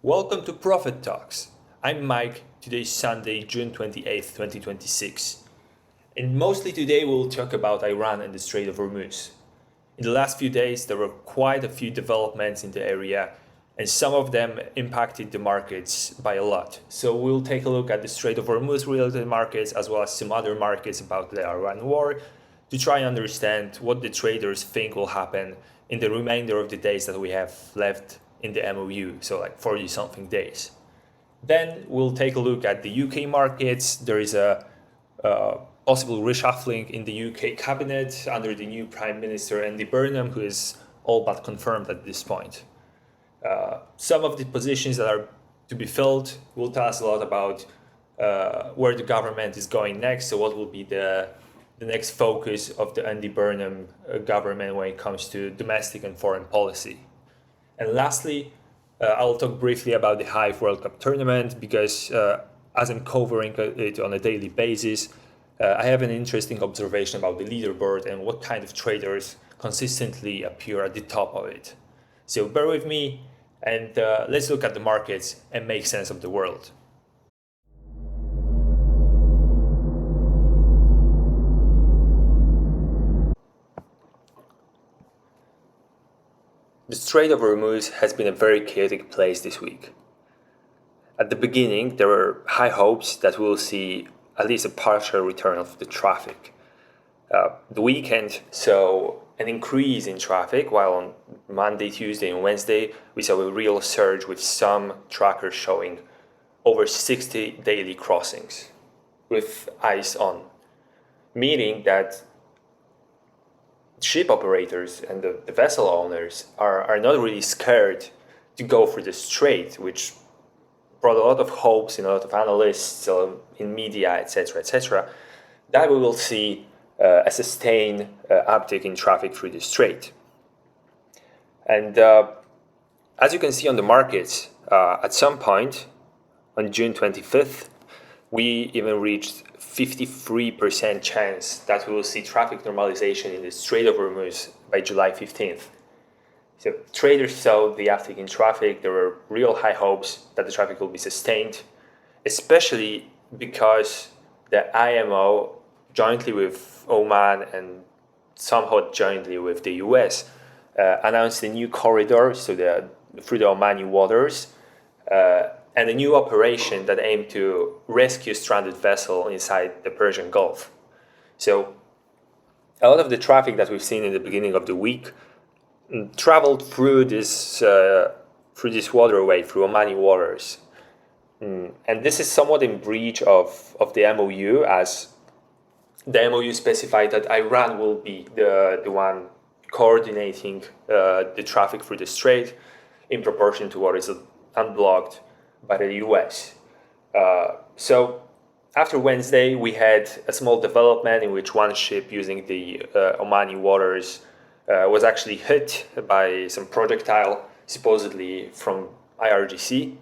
Welcome to Profit Talks. I'm Mike. Today is Sunday, June 28th, 2026. And mostly today we'll talk about Iran and the Strait of Hormuz. In the last few days, there were quite a few developments in the area, and some of them impacted the markets by a lot. So we'll take a look at the Strait of Hormuz related markets as well as some other markets about the Iran war to try and understand what the traders think will happen in the remainder of the days that we have left in the MOU, so like 40 something days. Then we'll take a look at the UK markets. There is a possible reshuffling in the UK cabinet under the new Prime Minister Andy Burnham, who is all but confirmed at this point. Some of the positions that are to be filled will tell us a lot about where the government is going next. So what will be the next focus of the Andy Burnham government when it comes to domestic and foreign policy. And lastly, I'll talk briefly about the Hive World Cup tournament because as I'm covering it on a daily basis, I have an interesting observation about the leaderboard and what kind of traders consistently appear at the top of it. So bear with me and let's look at the markets and make sense of the world. The Strait of Hormuz has been a very chaotic place this week. At the beginning, there were high hopes that we will see at least a partial return of the traffic. The weekend saw an increase in traffic, while on Monday, Tuesday, and Wednesday, we saw a real surge with some trackers showing over 60 daily crossings with ice on, meaning that ship operators and the vessel owners are not really scared to go through the strait, which brought a lot of hopes in a lot of analysts in media, etc., that we will see a sustained uptick in traffic through the strait. And as you can see on the markets, at some point on June 25th, we even reached 53% chance that we will see traffic normalization in the Strait of Hormuz by July 15th. So traders saw the uptick in traffic. There were real high hopes that the traffic will be sustained, especially because the IMO, jointly with Oman and somehow jointly with the US, announced a new corridor through the Omani waters, and a new operation that aimed to rescue a stranded vessel inside the Persian Gulf. So a lot of the traffic that we've seen in the beginning of the week traveled through this waterway, through Omani waters. And this is somewhat in breach of the MOU, as the MOU specified that Iran will be the one coordinating the traffic through the strait in proportion to what is unblocked by the US. So after Wednesday, we had a small development in which one ship using the Omani waters was actually hit by some projectile, supposedly from IRGC.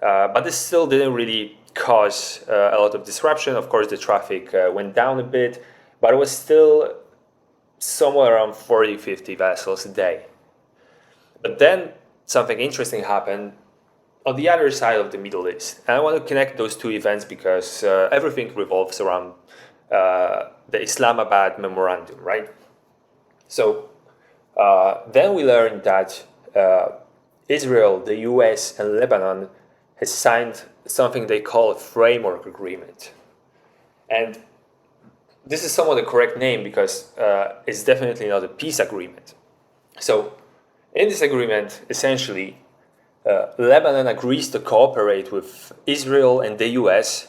But this still didn't really cause a lot of disruption. Of course, the traffic went down a bit, but it was still somewhere around 40-50 vessels a day. But then something interesting happened on the other side of the Middle East. And I want to connect those two events because everything revolves around the Islamabad memorandum, right? So then we learned that Israel, the US, and Lebanon has signed something they call a framework agreement. And this is somewhat the correct name because it's definitely not a peace agreement. So in this agreement, essentially, Lebanon agrees to cooperate with Israel and the US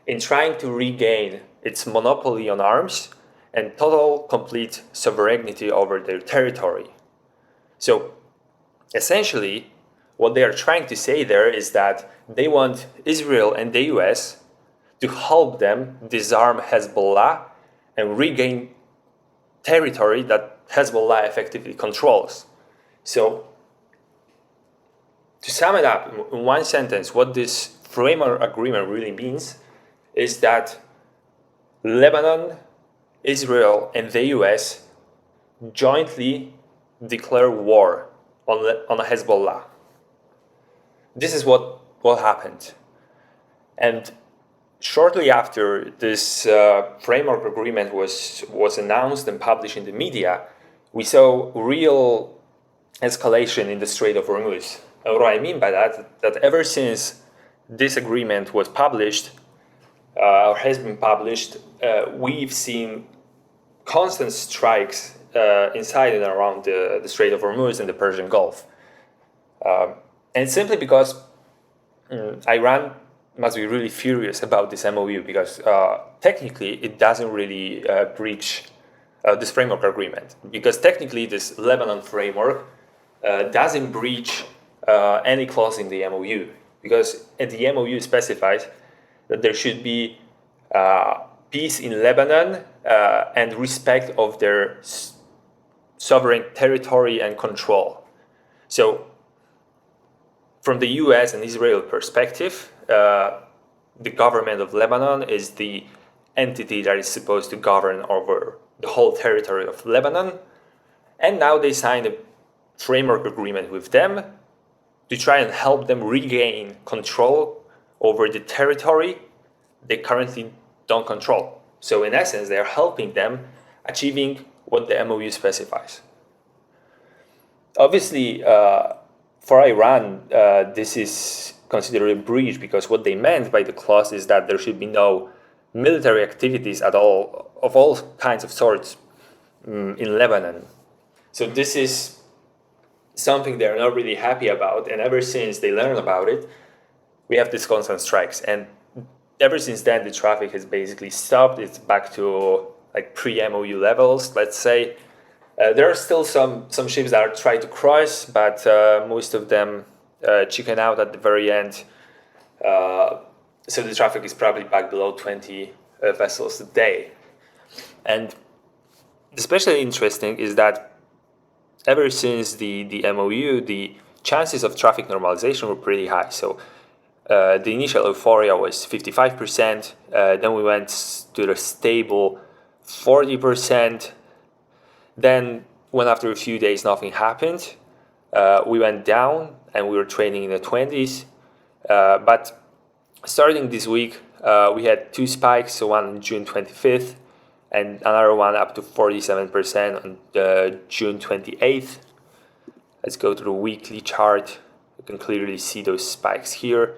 in trying to regain its monopoly on arms and total complete sovereignty over their territory. So essentially, what they are trying to say there is that they want Israel and the US to help them disarm Hezbollah and regain territory that Hezbollah effectively controls. So to sum it up in one sentence, what this framework agreement really means is that Lebanon, Israel, and the US jointly declare war on Hezbollah. this is what happened. And shortly after this framework agreement was announced and published in the media, we saw real escalation in the Strait of Hormuz. And what I mean by that ever since this agreement was published, or has been published, we've seen constant strikes inside and around the Strait of Hormuz and the Persian Gulf. And simply because Iran must be really furious about this MOU, because technically it doesn't really breach this framework agreement, because technically this Lebanon framework doesn't breach any clause in the MOU, because the MOU specifies that there should be peace in Lebanon and respect of their sovereign territory and control. So from the US and Israel perspective, the government of Lebanon is the entity that is supposed to govern over the whole territory of Lebanon. And now they signed a framework agreement with them to try and help them regain control over the territory they currently don't control. So in essence, they are helping them achieving what the MOU specifies. Obviously, for Iran, this is considered a breach, because what they meant by the clause is that there should be no military activities at all, of all kinds of sorts, in Lebanon. So this is something they're not really happy about, and ever since they learned about it, we have these constant strikes. And ever since then, the traffic has basically stopped. It's back to like pre-MOU levels, let's say. There are still some ships that are trying to cross, but most of them chicken out at the very end. So the traffic is probably back below 20 vessels a day. And especially interesting is that ever since the MOU, the chances of traffic normalization were pretty high. So the initial euphoria was 55%, then we went to the stable 40%. Then, when after a few days nothing happened, we went down and we were trading in the 20s. But starting this week, we had two spikes, so one on June 25th and another one up to 47% on June 28th. Let's go to the weekly chart. You can clearly see those spikes here.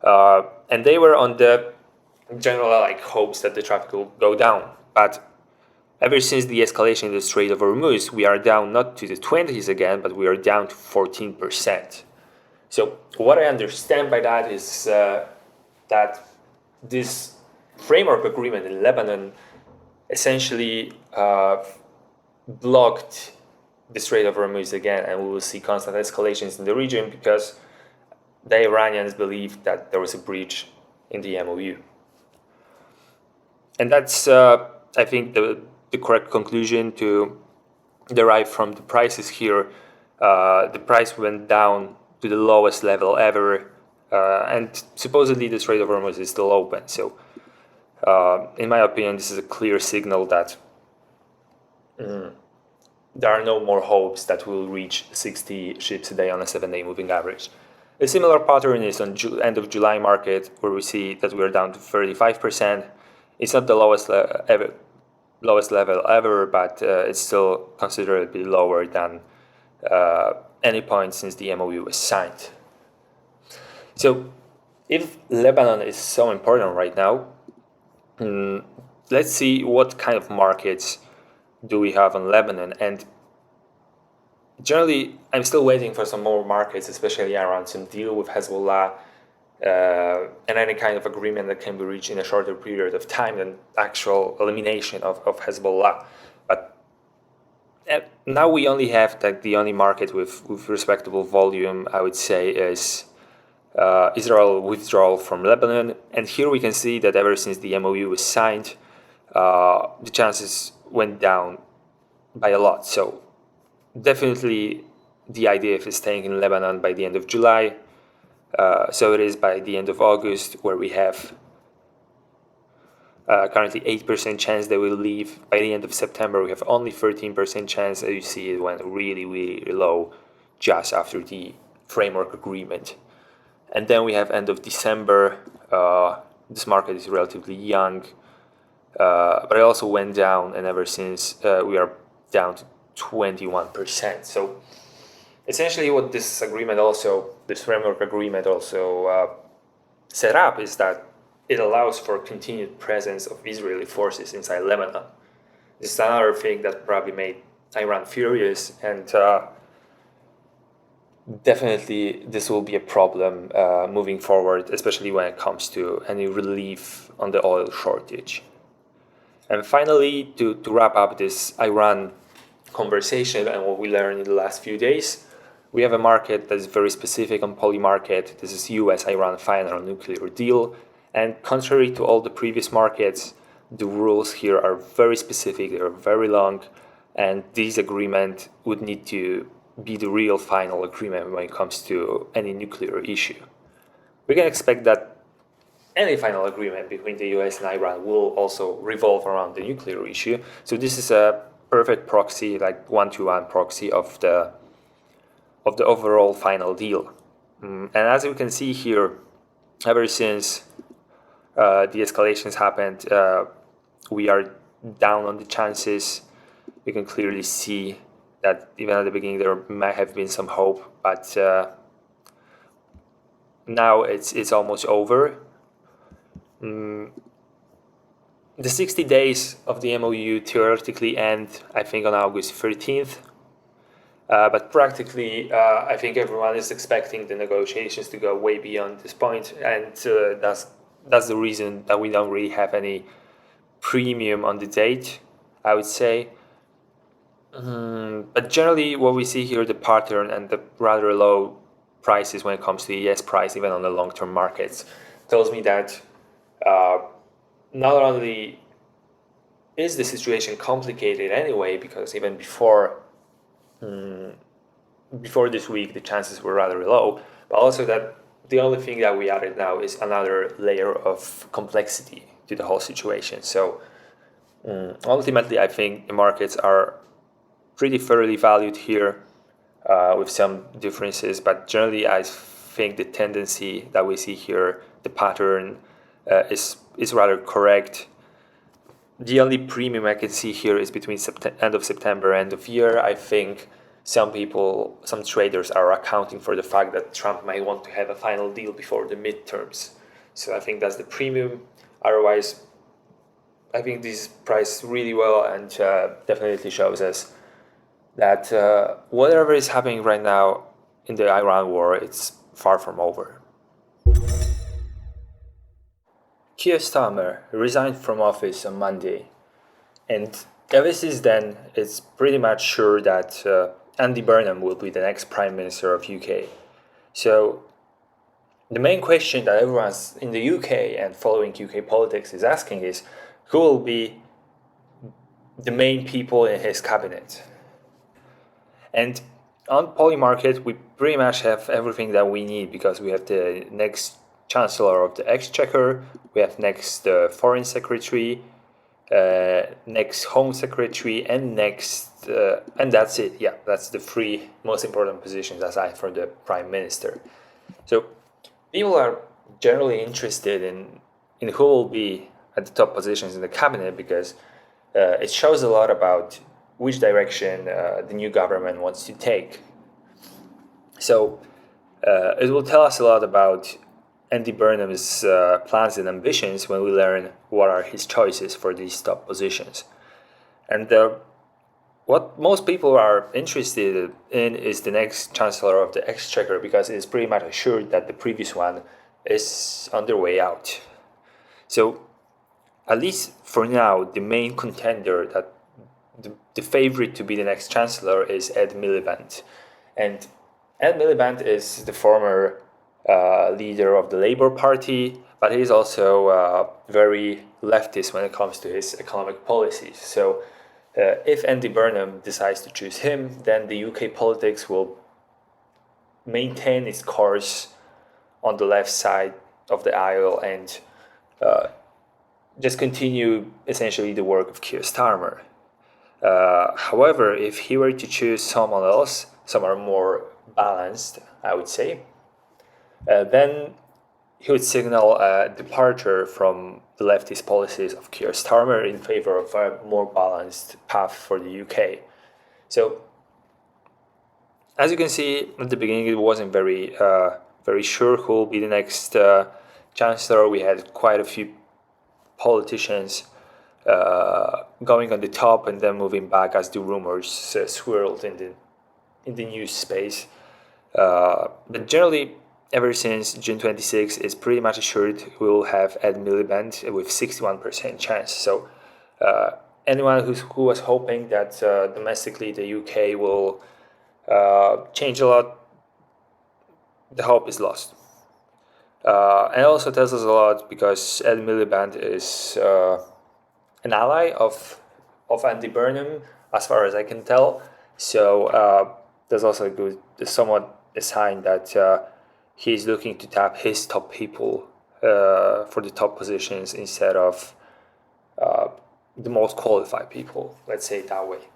And they were on the general hopes that the traffic will go down. But ever since the escalation in the Strait of Hormuz, we are down not to the 20s again, but we are down to 14%. So what I understand by that is that this framework agreement in Lebanon essentially blocked the Strait of Hormuz again, and we will see constant escalations in the region because the Iranians believe that there was a breach in the MOU. And that's, I think, the correct conclusion to derive from the prices here. The price went down to the lowest level ever, and supposedly the Strait of Hormuz is still open. So, in my opinion, this is a clear signal that there are no more hopes that we'll reach 60 ships a day on a 7-day moving average. A similar pattern is on end of July market, where we see that we're down to 35%. It's not the lowest level ever, but it's still considerably lower than any point since the MOU was signed. So, if Lebanon is so important right now, let's see what kind of markets do we have on Lebanon. And generally, I'm still waiting for some more markets, especially around some deal with Hezbollah and any kind of agreement that can be reached in a shorter period of time than actual elimination of Hezbollah. But now we only have the only market with respectable volume, I would say, is Israel withdrawal from Lebanon. And here we can see that ever since the MOU was signed, the chances went down by a lot. So definitely the IDF is staying in Lebanon by the end of July. So it is by the end of August, where we have currently 8% chance they will leave. By the end of September, we have only 13% chance. As you see, it went really, really low just after the framework agreement. And then we have end of December. This market is relatively young, but it also went down, and ever since we are down to 21%. So essentially what this framework agreement also set up is that it allows for continued presence of Israeli forces inside Lebanon. This is another thing that probably made Iran furious, and definitely this will be a problem moving forward, especially when it comes to any relief on the oil shortage. And finally, to wrap up this Iran conversation and what we learned in the last few days, we have a market that is very specific on Polymarket. This is US-Iran final nuclear deal. And contrary to all the previous markets, the rules here are very specific, they are very long, and this agreement would need to be the real final agreement when it comes to any nuclear issue. We can expect that any final agreement between the US and Iran will also revolve around the nuclear issue. So this is a perfect proxy, like one-to-one proxy of the overall final deal. And as you can see here, ever since the escalations happened, we are down on the chances. You can clearly see that even at the beginning there might have been some hope, but now it's almost over. The 60 days of the MOU theoretically end, I think, on August 13th. But practically, I think everyone is expecting the negotiations to go way beyond this point, and that's the reason that we don't really have any premium on the date, I would say. But generally, what we see here, the pattern and the rather low prices when it comes to the ES price, even on the long-term markets, tells me that not only is the situation complicated anyway, because even before this week the chances were rather low, but also that the only thing that we added now is another layer of complexity to the whole situation. So ultimately, I think the markets are pretty fairly valued here, with some differences, but generally I think the tendency that we see here, the pattern, is rather correct. The only premium I can see here is between end of September, end of year. I think some traders are accounting for the fact that Trump might want to have a final deal before the midterms. So I think that's the premium. Otherwise, I think this priced really well, and definitely shows us that whatever is happening right now in the Iran war, it's far from over. Keir Starmer resigned from office on Monday, and ever since then, it's pretty much sure that Andy Burnham will be the next Prime Minister of UK. So the main question that everyone in the UK and following UK politics is asking is, who will be the main people in his cabinet? And on Polymarket, we pretty much have everything that we need, because we have the next Chancellor of the Exchequer, we have next Foreign Secretary, next Home Secretary, and next, and that's it. Yeah, that's the three most important positions aside from the Prime Minister. So people are generally interested in who will be at the top positions in the cabinet, because it shows a lot about which direction the new government wants to take. So it will tell us a lot about Andy Burnham's plans and ambitions when we learn what are his choices for these top positions. And what most people are interested in is the next Chancellor of the Exchequer, because it is pretty much assured that the previous one is on their way out. So at least for now, the main contender, that the favorite to be the next Chancellor, is Ed Miliband. And Ed Miliband is the former leader of the Labour Party, but he is also very leftist when it comes to his economic policies. So if Andy Burnham decides to choose him, then the UK politics will maintain its course on the left side of the aisle and just continue essentially the work of Keir Starmer. However, if he were to choose someone else, someone more balanced, I would say, Then he would signal a departure from the leftist policies of Keir Starmer in favor of a more balanced path for the UK. So, as you can see at the beginning, it wasn't very sure who will be the next chancellor. We had quite a few politicians going on the top and then moving back as the rumors swirled in the news space. But generally, ever since June 26, it's pretty much assured we will have Ed Miliband with 61% chance. So anyone who was hoping that domestically the UK will change a lot, the hope is lost. And it also tells us a lot because Ed Miliband is an ally of Andy Burnham, as far as I can tell. So there's also somewhat a sign that he's looking to tap his top people for the top positions instead of the most qualified people, let's say it that way.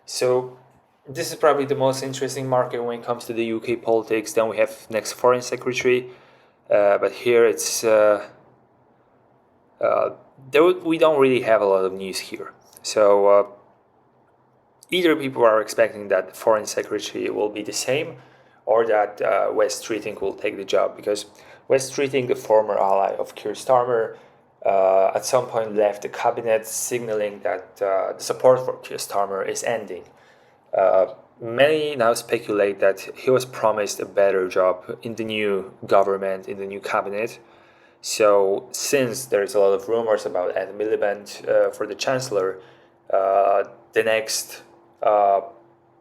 So this is probably the most interesting market when it comes to the UK politics. Then we have next Foreign Secretary, but here it's we don't really have a lot of news here. So either people are expecting that the Foreign Secretary will be the same, or that Wes Streeting will take the job, because Wes Streeting, the former ally of Keir Starmer, at some point left the cabinet, signaling that the support for Keir Starmer is ending. Many now speculate that he was promised a better job in the new government, in the new cabinet. So since there's a lot of rumors about Ed Miliband for the Chancellor, the next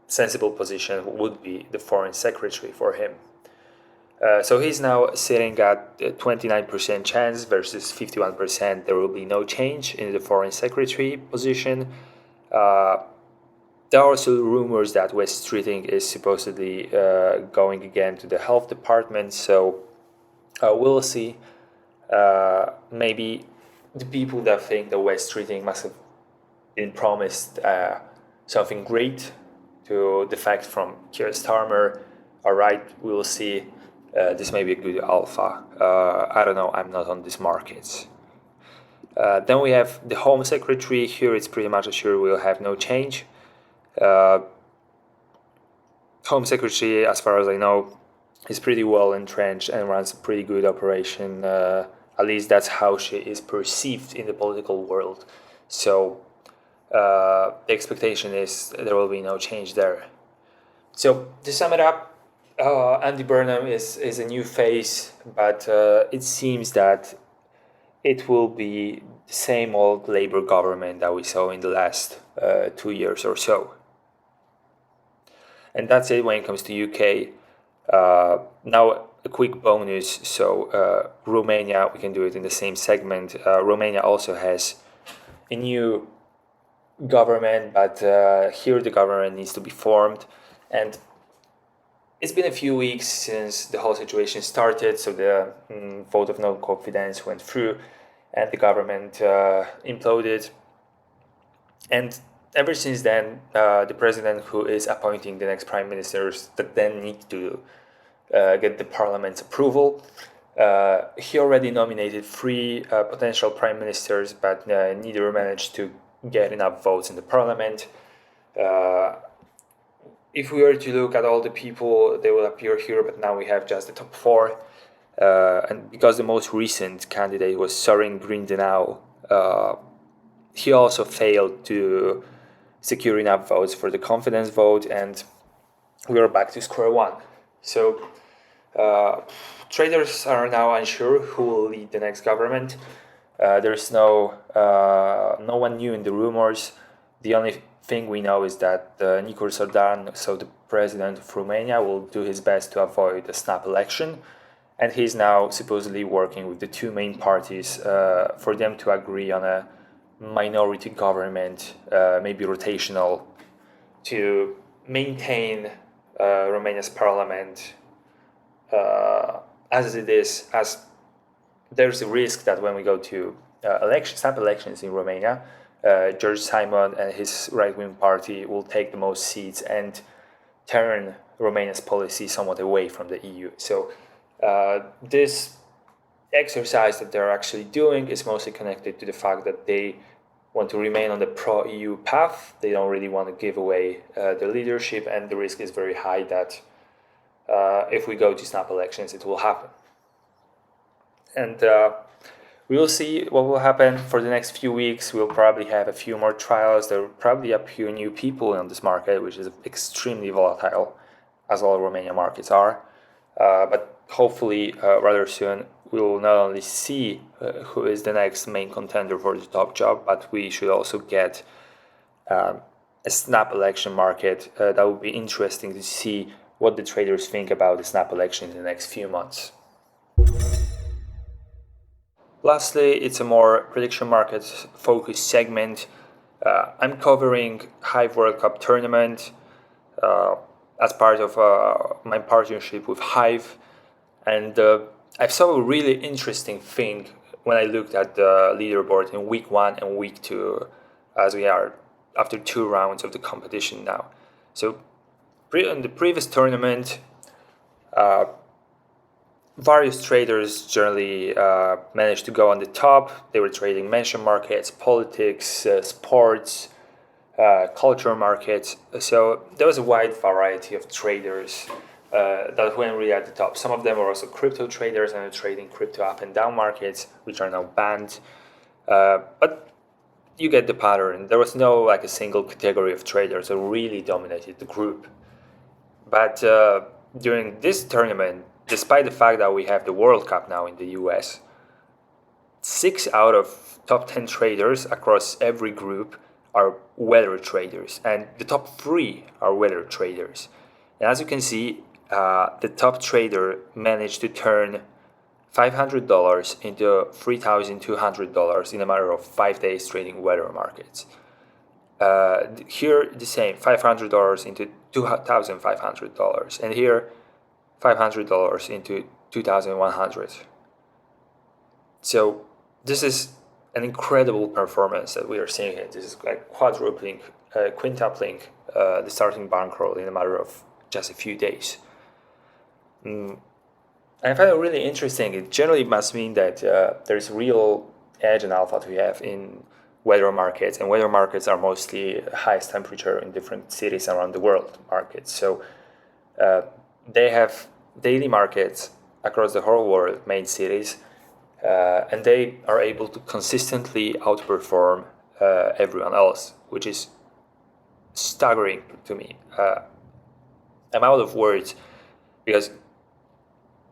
sensible position would be the Foreign Secretary for him. So he's now sitting at 29% chance versus 51%. There will be no change in the Foreign Secretary position. There are also rumors that Wes Streeting is supposedly going again to the health department. So we'll see. Maybe the people that think that Wes Streeting must have been promised something great to defect from Keir Starmer are right. We will see. This may be a good alpha. I don't know. I'm not on these markets. Then we have the Home Secretary. Here it's pretty much assured we'll have no change. Home Secretary, as far as I know, is pretty well entrenched and runs a pretty good operation. At least that's how she is perceived in the political world. So the expectation is there will be no change there. So to sum it up, Andy Burnham is a new face, but it seems that it will be the same old Labour government that we saw in the last 2 years or so. And that's it when it comes to UK. Now a quick bonus. So Romania, we can do it in the same segment. Romania also has a new government, but here the government needs to be formed. And it's been a few weeks since the whole situation started, so the vote of no confidence went through and the government imploded. And ever since then, the president who is appointing the next prime ministers that then need to get the parliament's approval, he already nominated 3 potential prime ministers, but neither managed to get enough votes in the parliament. If we were to look at all the people, they will appear here, but now we have just the top 4. And because the most recent candidate was Sorin Grindenau, he also failed to secure enough votes for the confidence vote, and we are back to square one. So traders are now unsure who will lead the next government. There's no one new in the rumors. The only thing we know is that Nicol Sordan, so the president of Romania, will do his best to avoid a snap election, and he's now supposedly working with the 2 main parties for them to agree on a minority government, maybe rotational, to maintain Romania's parliament as it is, as there's a risk that when we go to snap elections in Romania, George Simon and his right-wing party will take the most seats and turn Romania's policy somewhat away from the EU. So This exercise that they're actually doing is mostly connected to the fact that they want to remain on the pro-EU path. They don't really want to give away the leadership, and the risk is very high that if we go to snap elections, it will happen. And we will see what will happen for the next few weeks. We'll probably have a few more trials. There will probably appear new people on this market, which is extremely volatile, as all Romanian markets are. But hopefully, rather soon, we will not only see who is the next main contender for the top job, but we should also get a snap election market. That would be interesting to see what the traders think about the snap election in the next few months. Lastly, it's a more prediction market focused segment. I'm covering Hive World Cup tournament as part of my partnership with Hive, and I saw a really interesting thing when I looked at the leaderboard in week 1 and week 2, as we are after 2 rounds of the competition now. So in the previous tournament, various traders generally managed to go on the top. They were trading mention markets, politics, sports, culture markets. So there was a wide variety of traders that went really at the top. Some of them were also crypto traders and are trading crypto up and down markets, which are now banned. But you get the pattern. There was no like a single category of traders that really dominated the group. But during this tournament, despite the fact that we have the World Cup now in the US, 6 out of top 10 traders across every group are weather traders, and the top 3 are weather traders. And as you can see, the top trader managed to turn $500 into $3,200 in a matter of 5 days trading weather markets. Here the same, $500 into $2,500, and here $500 into $2,100. So this is an incredible performance that we are seeing here. This is like quadrupling, quintupling the starting bankroll in a matter of just a few days. I find it really interesting. It generally must mean that there's real edge and alpha to have in weather markets, and weather markets are mostly highest temperature in different cities around the world markets. So they have daily markets across the whole world, main cities, and they are able to consistently outperform everyone else, which is staggering to me. I'm out of words because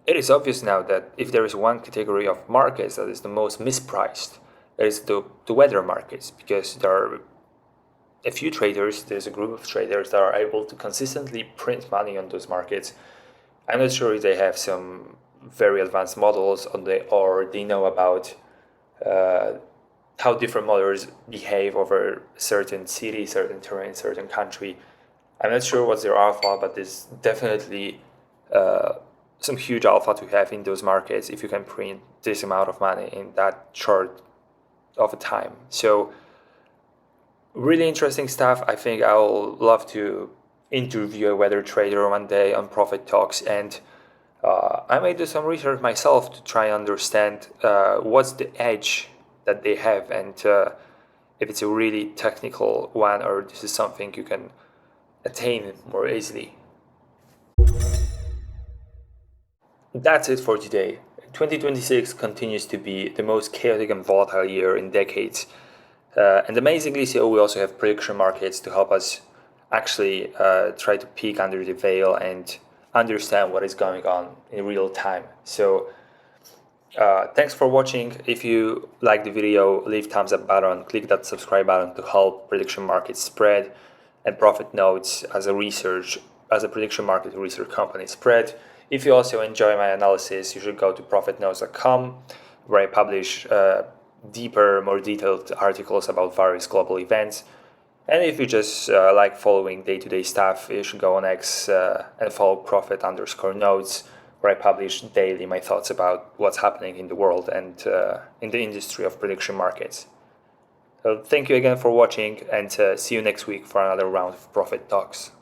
it is obvious now that if there is one category of markets that is the most mispriced, it is the weather markets, because there are a few traders, there's a group of traders that are able to consistently print money on those markets. I'm not sure if they have some very advanced models or they know about how different models behave over certain city, certain terrain, certain country. I'm not sure what's their alpha, but there's definitely some huge alpha to have in those markets if you can print this amount of money in that short of a time. So really interesting stuff. I think I'll love to interview a weather trader one day on Profit Talks, and I may do some research myself to try and understand what's the edge that they have, and if it's a really technical one or this is something you can attain more easily. That's it for today. 2026 continues to be the most chaotic and volatile year in decades. And amazingly so, we also have prediction markets to help us actually try to peek under the veil and understand what is going on in real time. So thanks for watching. If you like the video, leave thumbs up button, click that subscribe button to help prediction markets spread and Profit Notes as a prediction market research company spread. If you also enjoy my analysis, you should go to profitnotes.com, where I publish deeper, more detailed articles about various global events. And if you just like following day-to-day stuff, you should go on X and follow profit_notes, where I publish daily my thoughts about what's happening in the world and in the industry of prediction markets. So thank you again for watching, and see you next week for another round of Profit Talks.